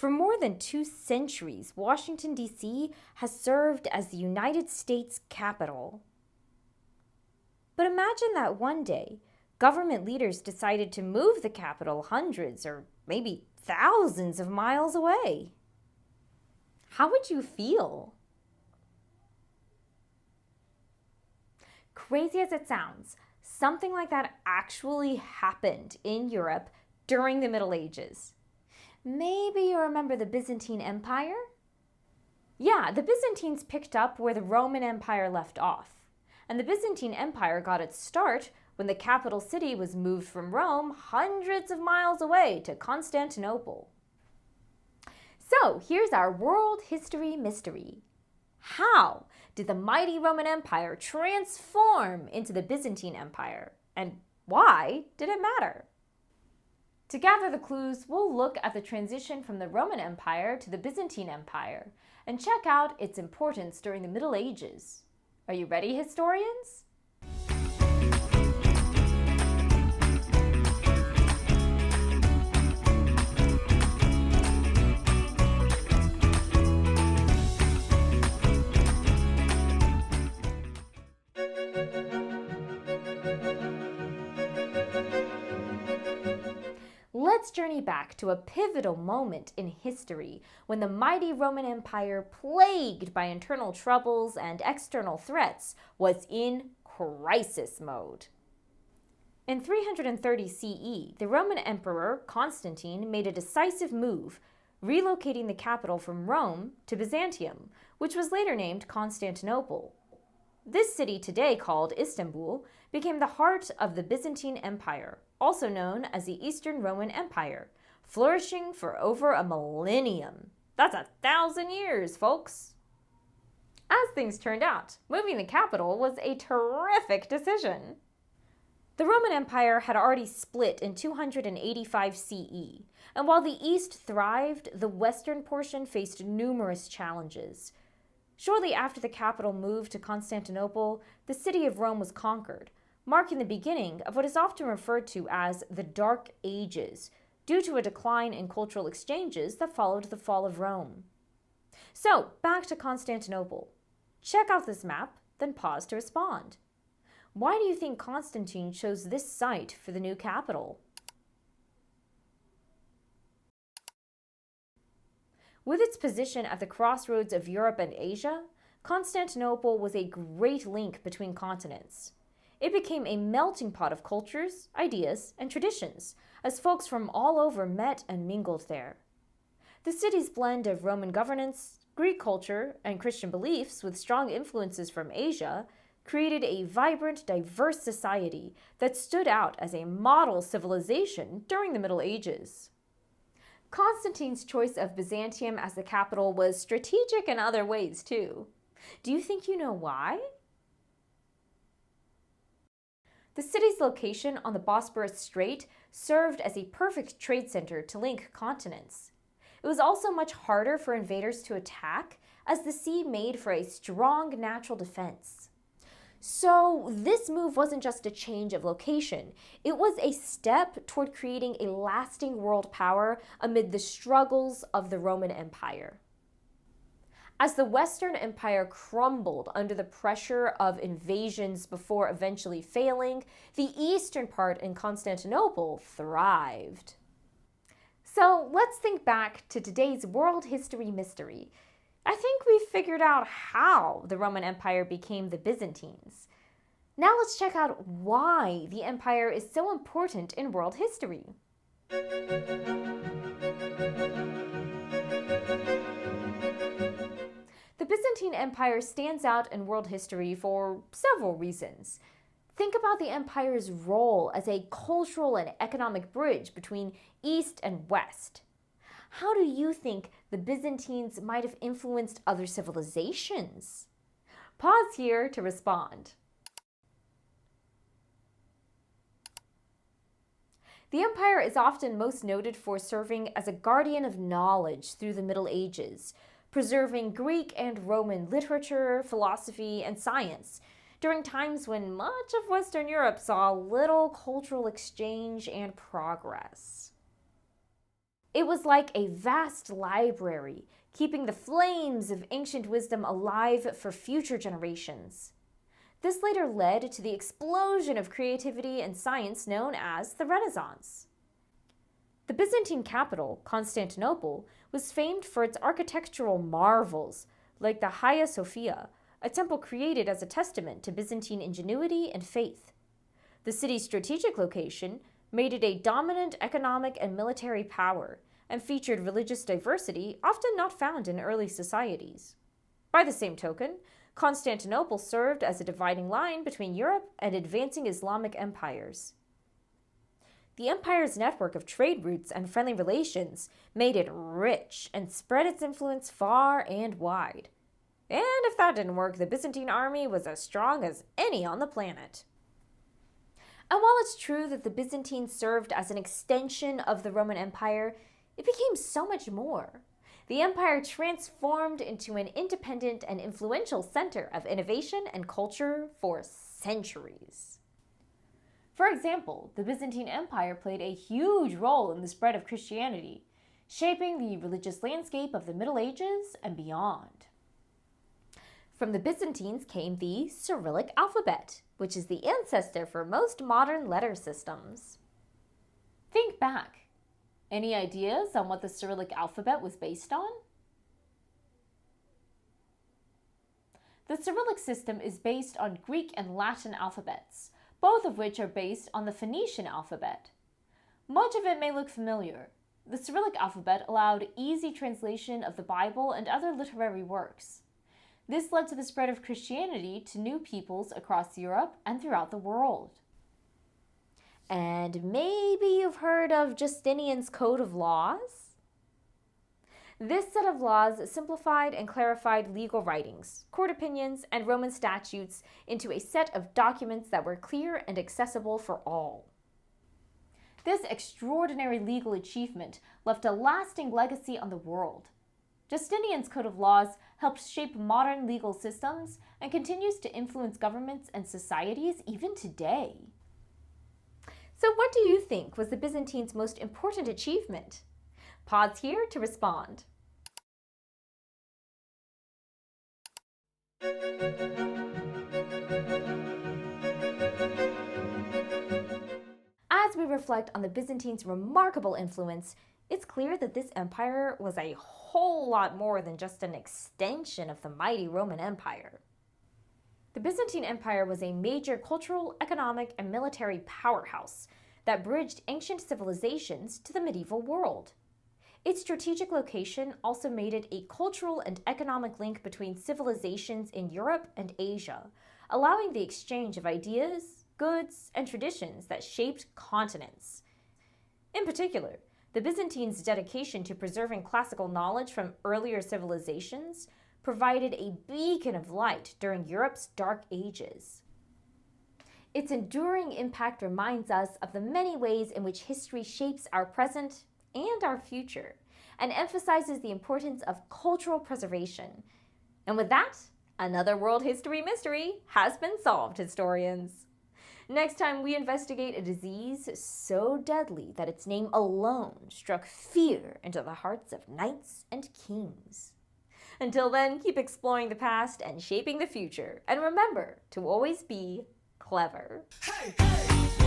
For more than 2 centuries, Washington, D.C. has served as the United States capital. But imagine that one day, government leaders decided to move the capital hundreds or maybe thousands of miles away. How would you feel? Crazy as it sounds, something like that actually happened in Europe during the Middle Ages. Maybe you remember the Byzantine Empire? Yeah, the Byzantines picked up where the Roman Empire left off. And the Byzantine Empire got its start when the capital city was moved from Rome hundreds of miles away to Constantinople. So here's our world history mystery. How did the mighty Roman Empire transform into the Byzantine Empire? And why did it matter? To gather the clues, we'll look at the transition from the Roman Empire to the Byzantine Empire and check out its importance during the Middle Ages. Are you ready, historians? Let's journey back to a pivotal moment in history when the mighty Roman Empire, plagued by internal troubles and external threats, was in crisis mode. In 330 CE, the Roman Emperor Constantine made a decisive move, relocating the capital from Rome to Byzantium, which was later named Constantinople. This city, today called Istanbul, became the heart of the Byzantine Empire, also known as the Eastern Roman Empire, flourishing for over a millennium. That's 1,000 years, folks. As things turned out, moving the capital was a terrific decision. The Roman Empire had already split in 285 CE, and while the East thrived, the western portion faced numerous challenges. Shortly after the capital moved to Constantinople, the city of Rome was conquered, marking the beginning of what is often referred to as the Dark Ages, due to a decline in cultural exchanges that followed the fall of Rome. So, back to Constantinople. Check out this map, then pause to respond. Why do you think Constantine chose this site for the new capital? With its position at the crossroads of Europe and Asia, Constantinople was a great link between continents. It became a melting pot of cultures, ideas, and traditions, as folks from all over met and mingled there. The city's blend of Roman governance, Greek culture, and Christian beliefs with strong influences from Asia created a vibrant, diverse society that stood out as a model civilization during the Middle Ages. Constantine's choice of Byzantium as the capital was strategic in other ways, too. Do you think you know why? The city's location on the Bosporus Strait served as a perfect trade center to link continents. It was also much harder for invaders to attack, as the sea made for a strong natural defense. So this move wasn't just a change of location. It was a step toward creating a lasting world power amid the struggles of the Roman Empire. As the Western Empire crumbled under the pressure of invasions before eventually failing, the eastern part in Constantinople thrived. So let's think back to today's world history mystery. I think we've figured out how the Roman Empire became the Byzantines. Now let's check out why the empire is so important in world history. The Byzantine Empire stands out in world history for several reasons. Think about the empire's role as a cultural and economic bridge between East and West. How do you think the Byzantines might have influenced other civilizations? Pause here to respond. The empire is often most noted for serving as a guardian of knowledge through the Middle Ages, preserving Greek and Roman literature, philosophy, and science during times when much of Western Europe saw little cultural exchange and progress. It was like a vast library, keeping the flames of ancient wisdom alive for future generations. This later led to the explosion of creativity and science known as the Renaissance. The Byzantine capital, Constantinople, was famed for its architectural marvels, like the Hagia Sophia, a temple created as a testament to Byzantine ingenuity and faith. The city's strategic location made it a dominant economic and military power, and featured religious diversity often not found in early societies. By the same token, Constantinople served as a dividing line between Europe and advancing Islamic empires. The empire's network of trade routes and friendly relations made it rich and spread its influence far and wide. And if that didn't work, the Byzantine army was as strong as any on the planet. And while it's true that the Byzantines served as an extension of the Roman Empire, it became so much more. The empire transformed into an independent and influential center of innovation and culture for centuries. For example, the Byzantine Empire played a huge role in the spread of Christianity, shaping the religious landscape of the Middle Ages and beyond. From the Byzantines came the Cyrillic alphabet, which is the ancestor for most modern letter systems. Think back. Any ideas on what the Cyrillic alphabet was based on? The Cyrillic system is based on Greek and Latin alphabets, both of which are based on the Phoenician alphabet. Much of it may look familiar. The Cyrillic alphabet allowed easy translation of the Bible and other literary works. This led to the spread of Christianity to new peoples across Europe and throughout the world. And maybe you've heard of Justinian's Code of Laws? This set of laws simplified and clarified legal writings, court opinions, and Roman statutes into a set of documents that were clear and accessible for all. This extraordinary legal achievement left a lasting legacy on the world. Justinian's Code of Laws helped shape modern legal systems and continues to influence governments and societies even today. So what do you think was the Byzantines' most important achievement? Pause here to respond. As we reflect on the Byzantines' remarkable influence, it's clear that this empire was a whole lot more than just an extension of the mighty Roman Empire. The Byzantine Empire was a major cultural, economic, and military powerhouse that bridged ancient civilizations to the medieval world. Its strategic location also made it a cultural and economic link between civilizations in Europe and Asia, allowing the exchange of ideas, goods, and traditions that shaped continents. In particular, the Byzantines' dedication to preserving classical knowledge from earlier civilizations provided a beacon of light during Europe's dark ages. Its enduring impact reminds us of the many ways in which history shapes our present and our future, and emphasizes the importance of cultural preservation. And with that, another world history mystery has been solved, historians. Next time, we investigate a disease so deadly that its name alone struck fear into the hearts of knights and kings. Until then, keep exploring the past and shaping the future. And remember to always be clever. Hey, hey.